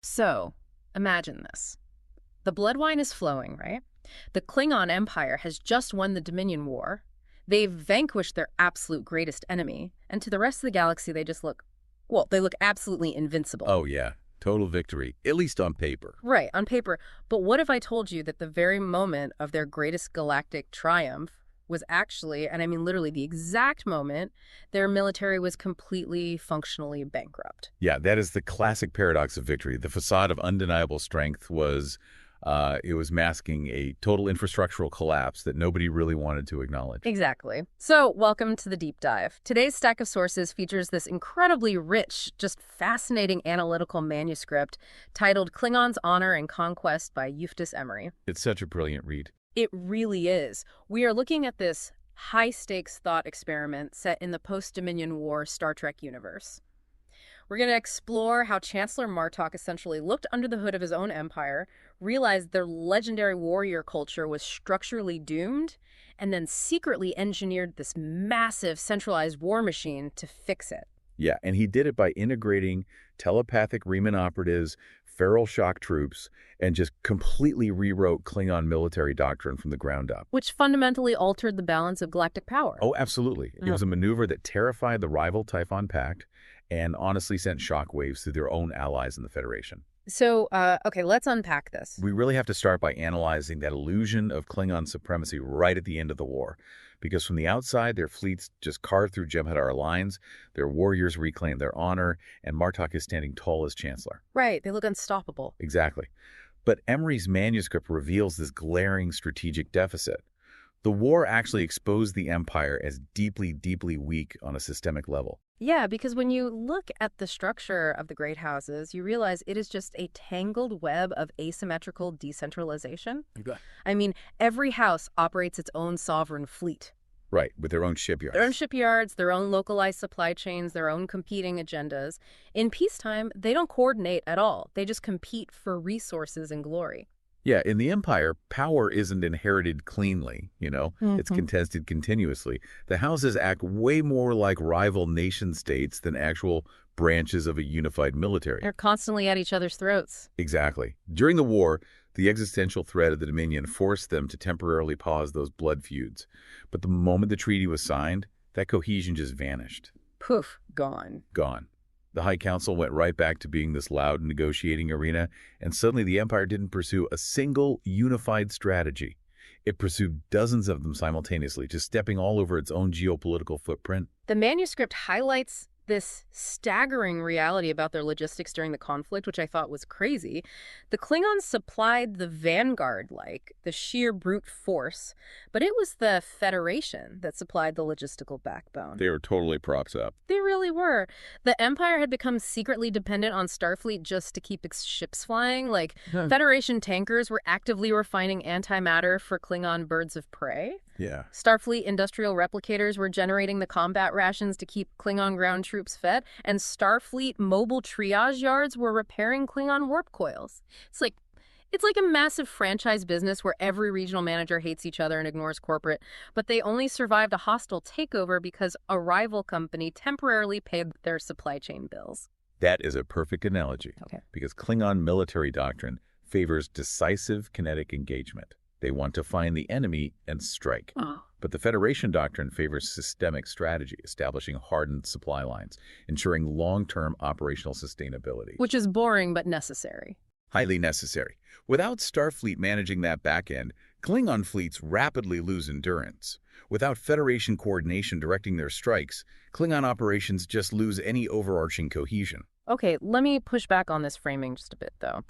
So, imagine this. The blood wine is flowing, right? The Klingon Empire has just won the Dominion War. They've vanquished their absolute greatest enemy, and to the rest of the galaxy, they just look, well, they look absolutely invincible. Oh, yeah. Total victory, at least on paper. Right, on paper. But what if I told you that the very moment of their greatest galactic triumph was actually, and I mean literally the exact moment, their military was completely functionally bankrupt? Yeah, that is the classic paradox of victory. The facade of undeniable strength was, it was masking a total infrastructural collapse that nobody really wanted to acknowledge. Exactly. So, welcome to the deep dive. Today's stack of sources features this incredibly rich, just fascinating analytical manuscript titled Klingons' Honor and Conquest by Euftis Emery. It's such a brilliant read. It really is. We are looking at this high-stakes thought experiment set in the post-Dominion War Star Trek universe. We're going to explore how Chancellor Martok essentially looked under the hood of his own empire, realized their legendary warrior culture was structurally doomed, and then secretly engineered this massive centralized war machine to fix it. Yeah, and he did it by integrating telepathic Reman operatives, feral shock troops, and just completely rewrote Klingon military doctrine from the ground up. Which fundamentally altered the balance of galactic power. Oh, absolutely. It was a maneuver that terrified the rival Typhon Pact and honestly sent shockwaves through their own allies in the Federation. So, okay, let's unpack this. We really have to start by analyzing that illusion of Klingon supremacy right at the end of the war. Because from the outside, their fleets just carved through Jem'Hadar lines, their warriors reclaimed their honor, and Martok is standing tall as Chancellor. Right, they look unstoppable. Exactly. But Emery's manuscript reveals this glaring strategic deficit. The war actually exposed the Empire as deeply, deeply weak on a systemic level. Yeah, because when you look at the structure of the great houses, you realize it is just a tangled web of asymmetrical decentralization. Okay. I mean, every house operates its own sovereign fleet. Right, with their own shipyards. Their own shipyards, their own localized supply chains, their own competing agendas. In peacetime, they don't coordinate at all. They just compete for resources and glory. Yeah, in the Empire, power isn't inherited cleanly, It's contested continuously. The houses act way more like rival nation-states than actual branches of a unified military. They're constantly at each other's throats. Exactly. During the war, the existential threat of the Dominion forced them to temporarily pause those blood feuds. But the moment the treaty was signed, that cohesion just vanished. Poof, gone. Gone. The High Council went right back to being this loud negotiating arena, and suddenly the Empire didn't pursue a single unified strategy. It pursued dozens of them simultaneously, just stepping all over its own geopolitical footprint. The manuscript highlights this staggering reality about their logistics during the conflict, which I thought was crazy. The Klingons supplied the vanguard, the sheer brute force, but it was the Federation that supplied the logistical backbone. They were totally propped up. They really were. The Empire had become secretly dependent on Starfleet just to keep its ships flying. Federation tankers were actively refining antimatter for Klingon birds of prey. Yeah. Starfleet industrial replicators were generating the combat rations to keep Klingon ground troops fed, and Starfleet mobile triage yards were repairing Klingon warp coils. It's like a massive franchise business where every regional manager hates each other and ignores corporate, but they only survived a hostile takeover because a rival company temporarily paid their supply chain bills. That is a perfect analogy. Okay. Because Klingon military doctrine favors decisive kinetic engagement. They want to find the enemy and strike. Oh. But the Federation doctrine favors systemic strategy, establishing hardened supply lines, ensuring long-term operational sustainability. Which is boring but necessary. Highly necessary. Without Starfleet managing that back end, Klingon fleets rapidly lose endurance. Without Federation coordination directing their strikes, Klingon operations just lose any overarching cohesion. Okay, let me push back on this framing just a bit, though.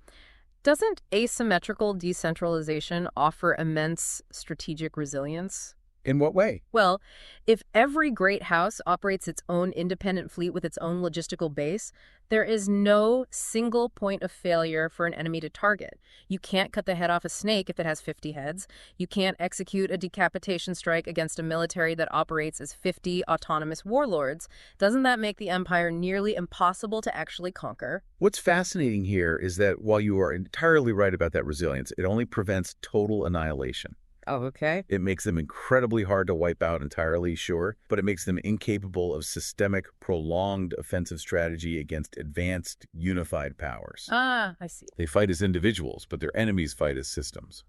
Doesn't asymmetrical decentralization offer immense strategic resilience? In what way? Well, if every great house operates its own independent fleet with its own logistical base, there is no single point of failure for an enemy to target. You can't cut the head off a snake if it has 50 heads. You can't execute a decapitation strike against a military that operates as 50 autonomous warlords. Doesn't that make the Empire nearly impossible to actually conquer? What's fascinating here is that while you are entirely right about that resilience, it only prevents total annihilation. Oh, okay. It makes them incredibly hard to wipe out entirely, sure, but it makes them incapable of systemic, prolonged offensive strategy against advanced, unified powers. Ah, I see. They fight as individuals, but their enemies fight as systems.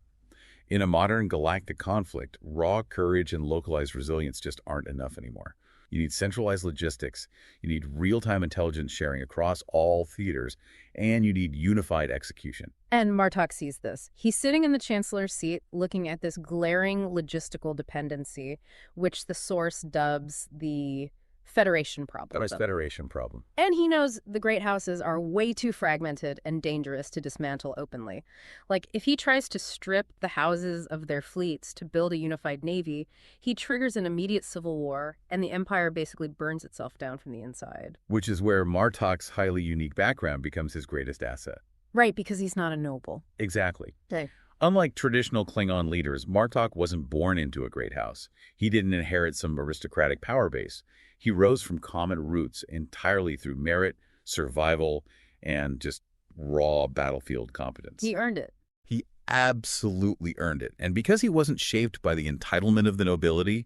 In a modern galactic conflict, raw courage and localized resilience just aren't enough anymore. You need centralized logistics, you need real-time intelligence sharing across all theaters, and you need unified execution. And Martok sees this. He's sitting in the Chancellor's seat looking at this glaring logistical dependency, which the source dubs the Federation problem. That's Federation problem. And he knows the great houses are way too fragmented and dangerous to dismantle openly. Like, if he tries to strip the houses of their fleets to build a unified navy, he triggers an immediate civil war, and the Empire basically burns itself down from the inside. Which is where Martok's highly unique background becomes his greatest asset. Right, because he's not a noble. Exactly. Okay. Unlike traditional Klingon leaders, Martok wasn't born into a great house. He didn't inherit some aristocratic power base. He rose from common roots entirely through merit, survival, and just raw battlefield competence. He earned it. He absolutely earned it. And because he wasn't shaped by the entitlement of the nobility,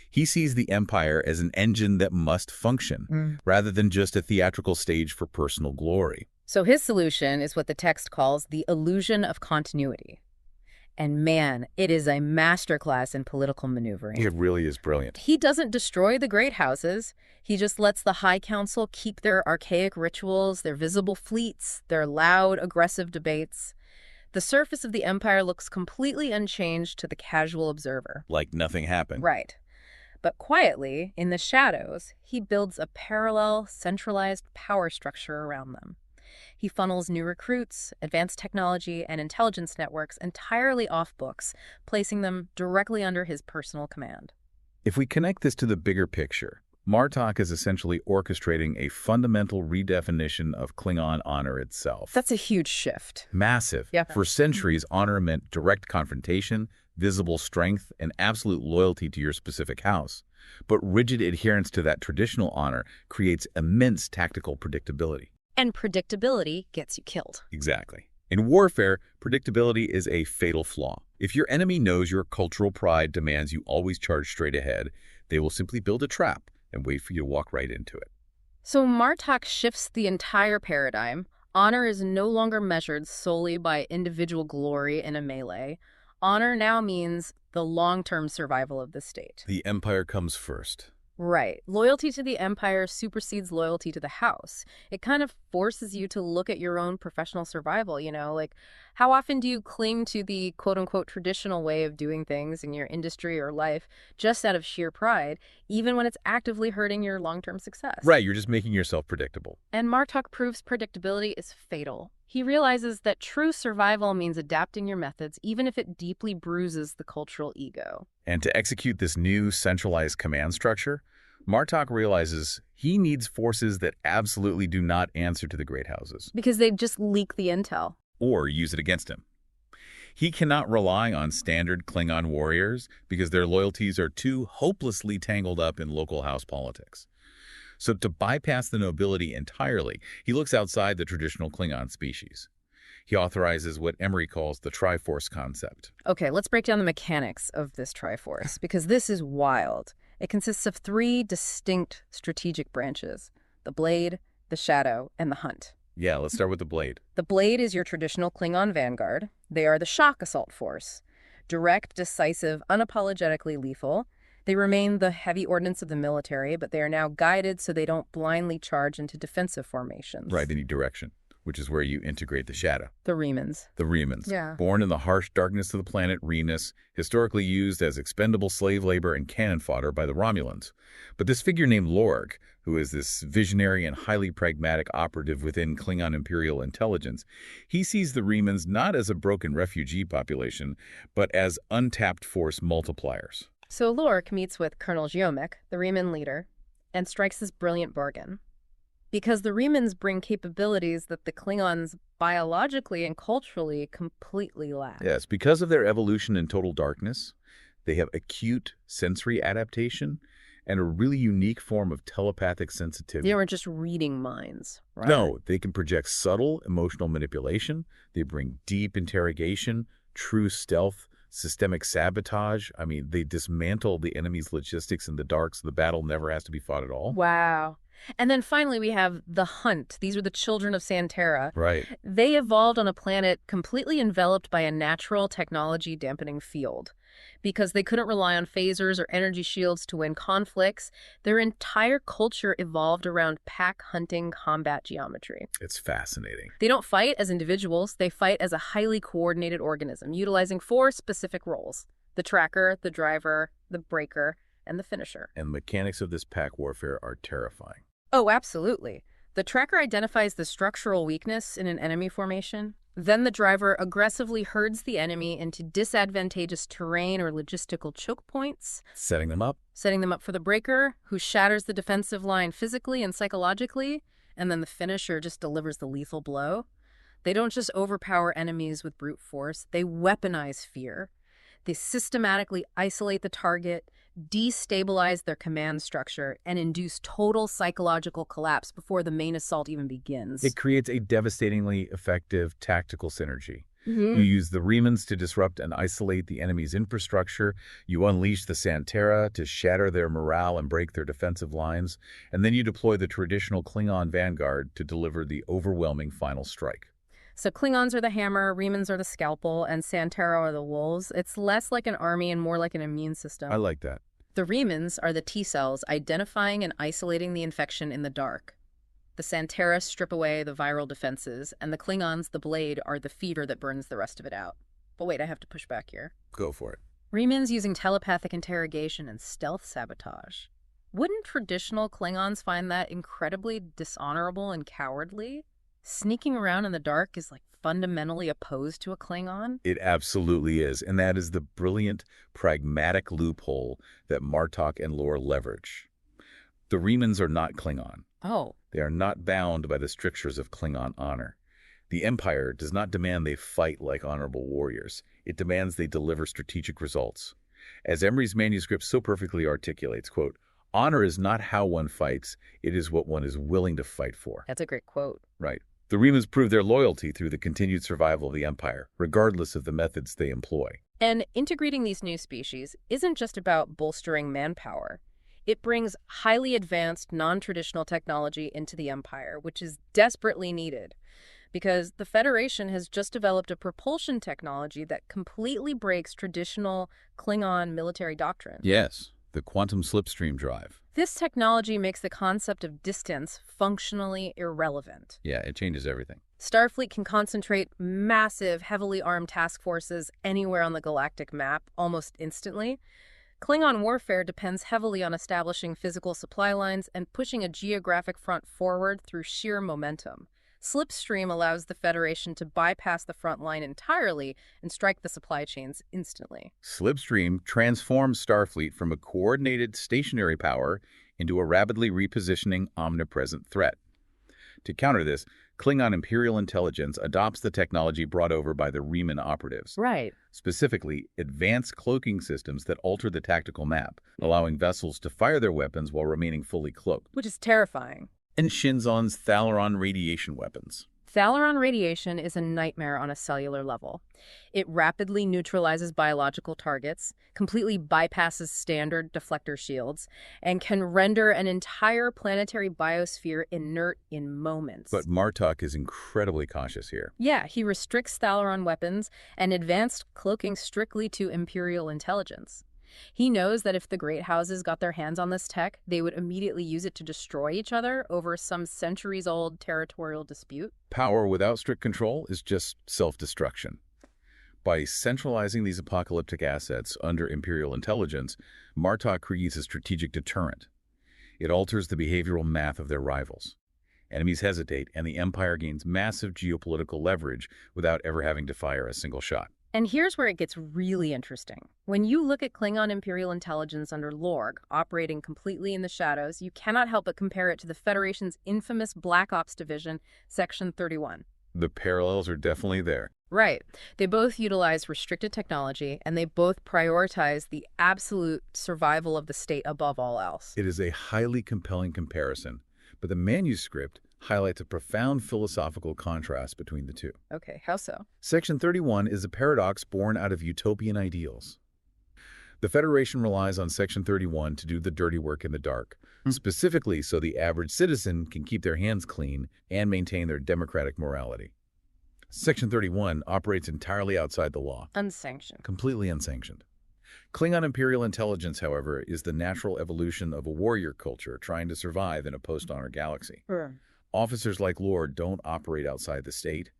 he sees the Empire as an engine that must function, rather than just a theatrical stage for personal glory. So his solution is what the text calls the illusion of continuity. And man, it is a masterclass in political maneuvering. It really is brilliant. He doesn't destroy the great houses. He just lets the High Council keep their archaic rituals, their visible fleets, their loud, aggressive debates. The surface of the Empire looks completely unchanged to the casual observer. Like nothing happened. Right. But quietly, in the shadows, he builds a parallel, centralized power structure around them. He funnels new recruits, advanced technology, and intelligence networks entirely off books, placing them directly under his personal command. If we connect this to the bigger picture, Martok is essentially orchestrating a fundamental redefinition of Klingon honor itself. That's a huge shift. Massive. Yeah. For centuries, honor meant direct confrontation, visible strength, and absolute loyalty to your specific house. But rigid adherence to that traditional honor creates immense tactical predictability. And predictability gets you killed. Exactly. In warfare, predictability is a fatal flaw. If your enemy knows your cultural pride demands you always charge straight ahead, they will simply build a trap and wait for you to walk right into it. So Martok shifts the entire paradigm. Honor is no longer measured solely by individual glory in a melee. Honor now means the long-term survival of the state. The Empire comes first. Right. Loyalty to the Empire supersedes loyalty to the house. It kind of forces you to look at your own professional survival, like how often do you cling to the quote-unquote traditional way of doing things in your industry or life just out of sheer pride, even when it's actively hurting your long-term success? Right, you're just making yourself predictable. And Martok proves predictability is fatal. He realizes that true survival means adapting your methods, even if it deeply bruises the cultural ego. And to execute this new centralized command structure, Martok realizes he needs forces that absolutely do not answer to the great houses. Because they just leak the intel. Or use it against him. He cannot rely on standard Klingon warriors because their loyalties are too hopelessly tangled up in local house politics. So to bypass the nobility entirely, he looks outside the traditional Klingon species. He authorizes what Emery calls the Triforce concept. Okay, let's break down the mechanics of this Triforce, because this is wild. It consists of 3 distinct strategic branches: the Blade, the Shadow, and the Hunt. Yeah, let's start with the Blade. The Blade is your traditional Klingon vanguard. They are the shock assault force. Direct, decisive, unapologetically lethal. They remain the heavy ordnance of the military, but they are now guided so they don't blindly charge into defensive formations. Right, they need direction, which is where you integrate the Shadow. The Remans. The Remans. Yeah. Born in the harsh darkness of the planet Renus, historically used as expendable slave labor and cannon fodder by the Romulans. But this figure named Lorg, who is this visionary and highly pragmatic operative within Klingon Imperial intelligence, he sees the Remans not as a broken refugee population, but as untapped force multipliers. So Lorg meets with Colonel Geomek, the Reman leader, and strikes this brilliant bargain. Because the Remans bring capabilities that the Klingons biologically and culturally completely lack. Yes, because of their evolution in total darkness, they have acute sensory adaptation and a really unique form of telepathic sensitivity. They weren't just reading minds, right? No, they can project subtle emotional manipulation. They bring deep interrogation, true stealth, Systemic sabotage. I mean, they dismantle the enemy's logistics in the dark so the battle never has to be fought at all. Wow. And then finally, we have the Hunt. These are the children of San-Tarah. Right. They evolved on a planet completely enveloped by a natural technology dampening field. Because they couldn't rely on phasers or energy shields to win conflicts, their entire culture evolved around pack hunting combat geometry. It's fascinating. They don't fight as individuals, they fight as a highly coordinated organism, utilizing 4 specific roles: the tracker, the driver, the breaker, and the finisher. And the mechanics of this pack warfare are terrifying. Oh, absolutely. The tracker identifies the structural weakness in an enemy formation. Then the driver aggressively herds the enemy into disadvantageous terrain or logistical choke points, Setting them up. setting them up for the breaker, who shatters the defensive line physically and psychologically, and then the finisher just delivers the lethal blow. They don't just overpower enemies with brute force, they weaponize fear. They systematically isolate the target, destabilize their command structure, and induce total psychological collapse before the main assault even begins. It creates a devastatingly effective tactical synergy. You use the Remans to disrupt and isolate the enemy's infrastructure. You unleash the San-Tarah to shatter their morale and break their defensive lines. And then you deploy the traditional Klingon vanguard to deliver the overwhelming final strike. So Klingons are the hammer, Remans are the scalpel, and San-Tarah are the wolves. It's less like an army and more like an immune system. I like that. The Remans are the T-cells identifying and isolating the infection in the dark. The San-Tarah strip away the viral defenses, and the Klingons, the blade, are the fever that burns the rest of it out. But wait, I have to push back here. Go for it. Remans using telepathic interrogation and stealth sabotage. Wouldn't traditional Klingons find that incredibly dishonorable and cowardly? Sneaking around in the dark is like fundamentally opposed to a Klingon? It absolutely is, and that is the brilliant, pragmatic loophole that Martok and Lore leverage. The Remans are not Klingon. Oh. They are not bound by the strictures of Klingon honor. The Empire does not demand they fight like honorable warriors. It demands they deliver strategic results. As Emery's manuscript so perfectly articulates, quote, "Honor is not how one fights, it is what one is willing to fight for." That's a great quote. Right. The Remans prove their loyalty through the continued survival of the Empire, regardless of the methods they employ. And integrating these new species isn't just about bolstering manpower. It brings highly advanced, non-traditional technology into the Empire, which is desperately needed. Because the Federation has just developed a propulsion technology that completely breaks traditional Klingon military doctrine. Yes, the quantum slipstream drive. This technology makes the concept of distance functionally irrelevant. Yeah, it changes everything. Starfleet can concentrate massive, heavily armed task forces anywhere on the galactic map almost instantly. Klingon warfare depends heavily on establishing physical supply lines and pushing a geographic front forward through sheer momentum. Slipstream allows the Federation to bypass the front line entirely and strike the supply chains instantly. Slipstream transforms Starfleet from a coordinated stationary power into a rapidly repositioning omnipresent threat. To counter this, Klingon Imperial Intelligence adopts the technology brought over by the Reman operatives. Right. Specifically, advanced cloaking systems that alter the tactical map, allowing vessels to fire their weapons while remaining fully cloaked. Which is terrifying. And Shinzon's Thalaron radiation weapons. Thalaron radiation is a nightmare on a cellular level. It rapidly neutralizes biological targets, completely bypasses standard deflector shields, and can render an entire planetary biosphere inert in moments. But Martok is incredibly cautious here. Yeah, he restricts Thalaron weapons and advanced cloaking strictly to Imperial intelligence. He knows that if the Great Houses got their hands on this tech, they would immediately use it to destroy each other over some centuries-old territorial dispute. Power without strict control is just self-destruction. By centralizing these apocalyptic assets under Imperial intelligence, Martok creates a strategic deterrent. It alters the behavioral math of their rivals. Enemies hesitate, and the Empire gains massive geopolitical leverage without ever having to fire a single shot. And here's where it gets really interesting. When you look at Klingon Imperial Intelligence under Lorg, operating completely in the shadows, you cannot help but compare it to the Federation's infamous Black Ops Division, Section 31. The parallels are definitely there. Right. They both utilize restricted technology, and they both prioritize the absolute survival of the state above all else. It is a highly compelling comparison, but the manuscript highlights a profound philosophical contrast between the two. Okay, how so? Section 31 is a paradox born out of utopian ideals. The Federation relies on Section 31 to do the dirty work in the dark, specifically so the average citizen can keep their hands clean and maintain their democratic morality. Section 31 operates entirely outside the law. Unsanctioned. Completely unsanctioned. Klingon imperial intelligence, however, is the natural evolution of a warrior culture trying to survive in a post-honor galaxy. Officers like Lord don't operate outside the state.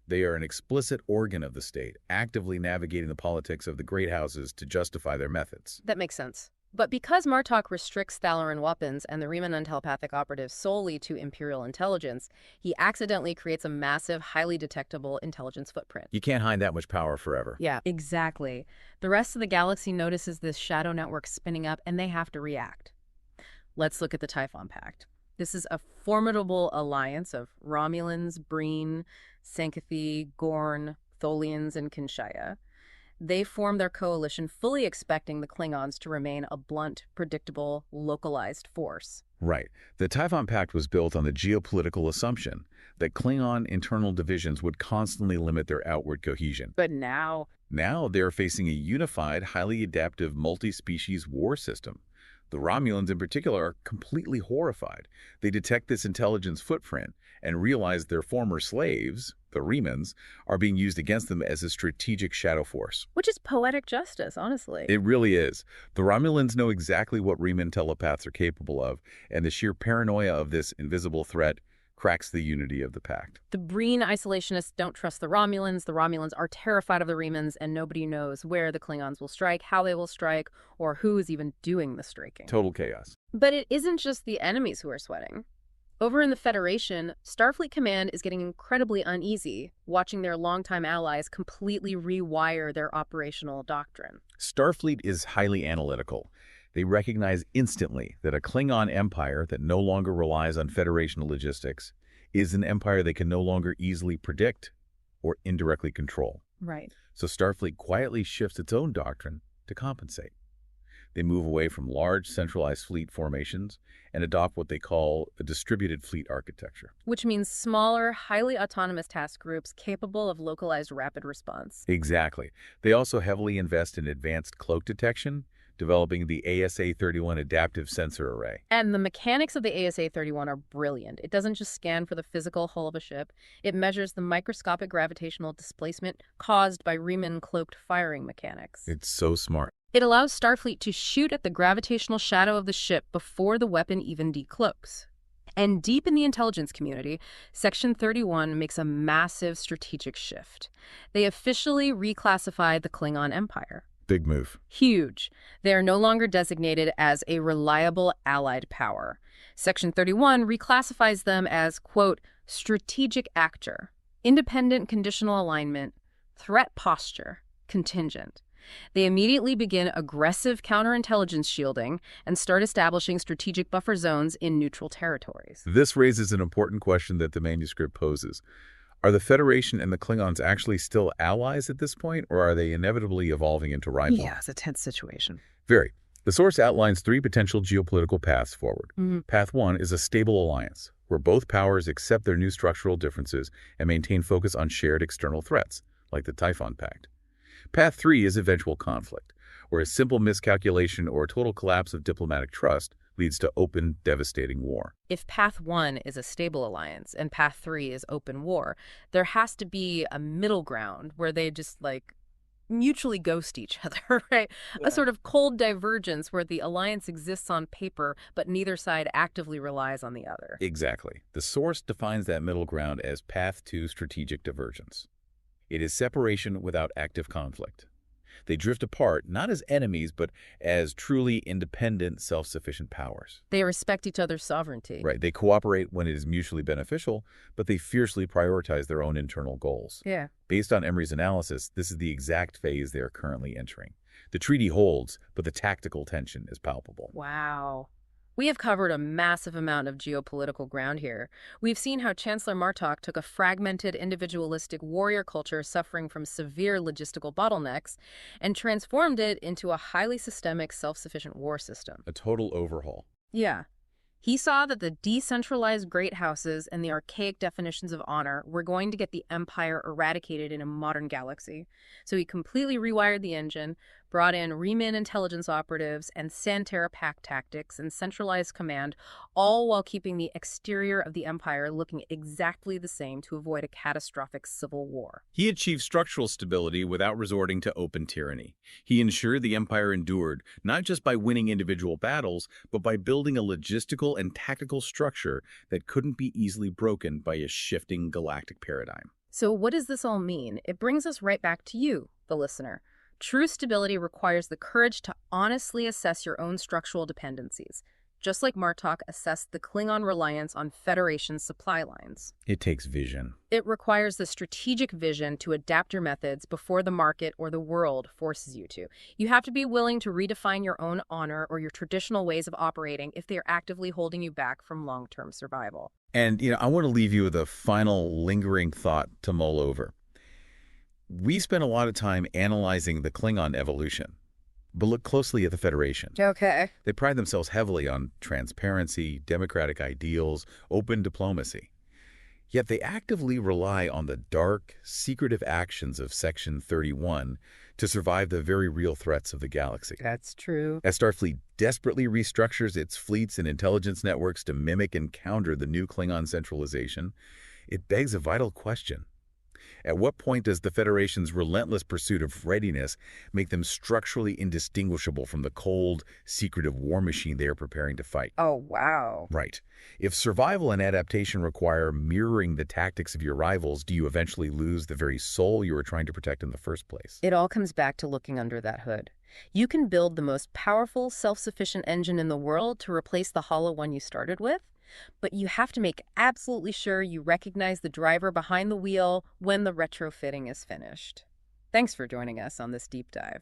They are an explicit organ of the state, actively navigating the politics of the great houses to justify their methods. That makes sense. But because Martok restricts Thalaran weapons and the Reman untelepathic operatives solely to Imperial intelligence, he accidentally creates a massive, highly detectable intelligence footprint. You can't hide that much power forever. Yeah, exactly. The rest of the galaxy notices this shadow network spinning up, and they have to react. Let's look at the Typhon Pact. This is a formidable alliance of Romulans, Breen, Sankathi, Gorn, Tholians, and Kinshaya. They form their coalition fully expecting the Klingons to remain a blunt, predictable, localized force. Right. The Typhon Pact was built on the geopolitical assumption that Klingon internal divisions would constantly limit their outward cohesion. But now They're facing a unified, highly adaptive, multi-species war system. The Romulans in particular are completely horrified. They detect this intelligence footprint and realize their former slaves, the Remans, are being used against them as a strategic shadow force. Which is poetic justice, honestly. It really is. The Romulans know exactly what Reman telepaths are capable of, and the sheer paranoia of this invisible threat cracks the unity of the pact. The Breen isolationists don't trust the Romulans are terrified of the Remans, and nobody knows where the Klingons will strike, how they will strike, or who is even doing the striking. Total chaos. But it isn't just the enemies who are sweating. Over in the Federation, Starfleet Command is getting incredibly uneasy, watching their longtime allies completely rewire their operational doctrine. Starfleet is highly analytical. They recognize instantly that a Klingon empire that no longer relies on Federation logistics is an empire they can no longer easily predict or indirectly control. Right. So Starfleet quietly shifts its own doctrine to compensate. They move away from large centralized fleet formations and adopt what they call a distributed fleet architecture. Which means smaller, highly autonomous task groups capable of localized rapid response. Exactly. They also heavily invest in advanced cloak detection, developing the ASA-31 adaptive sensor array. And the mechanics of the ASA-31 are brilliant. It doesn't just scan for the physical hull of a ship. It measures the microscopic gravitational displacement caused by Reman-cloaked firing mechanics. It's so smart. It allows Starfleet to shoot at the gravitational shadow of the ship before the weapon even decloaks. And deep in the intelligence community, Section 31 makes a massive strategic shift. They officially reclassified the Klingon Empire. Big move. Huge. They are no longer designated as a reliable allied power. Section 31 reclassifies them as, quote, strategic actor, independent conditional alignment, threat posture, contingent. They immediately begin aggressive counterintelligence shielding and start establishing strategic buffer zones in neutral territories. This raises an important question that the manuscript poses. Are the Federation and the Klingons actually still allies at this point, or are they inevitably evolving into rivals? Yeah, it's a tense situation. Very. The source outlines 3 potential geopolitical paths forward. Path 1 is a stable alliance, where both powers accept their new structural differences and maintain focus on shared external threats, like the Typhon Pact. Path 3 is eventual conflict, where a simple miscalculation or a total collapse of diplomatic trust leads to open, devastating war. If Path 1 is a stable alliance and Path 3 is open war, there has to be a middle ground where they just, mutually ghost each other, right? Yeah. A sort of cold divergence where the alliance exists on paper, but neither side actively relies on the other. Exactly. The source defines that middle ground as Path 2 strategic divergence. It is separation without active conflict. They drift apart, not as enemies, but as truly independent, self-sufficient powers. They respect each other's sovereignty. Right. They cooperate when it is mutually beneficial, but they fiercely prioritize their own internal goals. Yeah. Based on Emery's analysis, this is the exact phase they are currently entering. The treaty holds, but the tactical tension is palpable. Wow. We have covered a massive amount of geopolitical ground here. We've seen how Chancellor Martok took a fragmented, individualistic warrior culture suffering from severe logistical bottlenecks and transformed it into a highly systemic, self-sufficient war system. A total overhaul. Yeah. He saw that the decentralized great houses and the archaic definitions of honor were going to get the Empire eradicated in a modern galaxy. So he completely rewired the engine, brought in Reman intelligence operatives and San-Tarah Pact tactics and centralized command, all while keeping the exterior of the Empire looking exactly the same to avoid a catastrophic civil war. He achieved structural stability without resorting to open tyranny. He ensured the Empire endured, not just by winning individual battles, but by building a logistical and tactical structure that couldn't be easily broken by a shifting galactic paradigm. So what does this all mean? It brings us right back to you, the listener. True stability requires the courage to honestly assess your own structural dependencies, just like Martok assessed the Klingon reliance on Federation supply lines. It takes vision. It requires the strategic vision to adapt your methods before the market or the world forces you to. You have to be willing to redefine your own honor or your traditional ways of operating if they are actively holding you back from long-term survival. And, I want to leave you with a final lingering thought to mull over. We spent a lot of time analyzing the Klingon evolution, but look closely at the Federation. Okay. They pride themselves heavily on transparency, democratic ideals, open diplomacy. Yet they actively rely on the dark, secretive actions of Section 31 to survive the very real threats of the galaxy. That's true. As Starfleet desperately restructures its fleets and intelligence networks to mimic and counter the new Klingon centralization, it begs a vital question. At what point does the Federation's relentless pursuit of readiness make them structurally indistinguishable from the cold, secretive war machine they are preparing to fight? Oh, wow. Right. If survival and adaptation require mirroring the tactics of your rivals, do you eventually lose the very soul you were trying to protect in the first place? It all comes back to looking under that hood. You can build the most powerful, self-sufficient engine in the world to replace the hollow one you started with, but you have to make absolutely sure you recognize the driver behind the wheel when the retrofitting is finished. Thanks for joining us on this deep dive.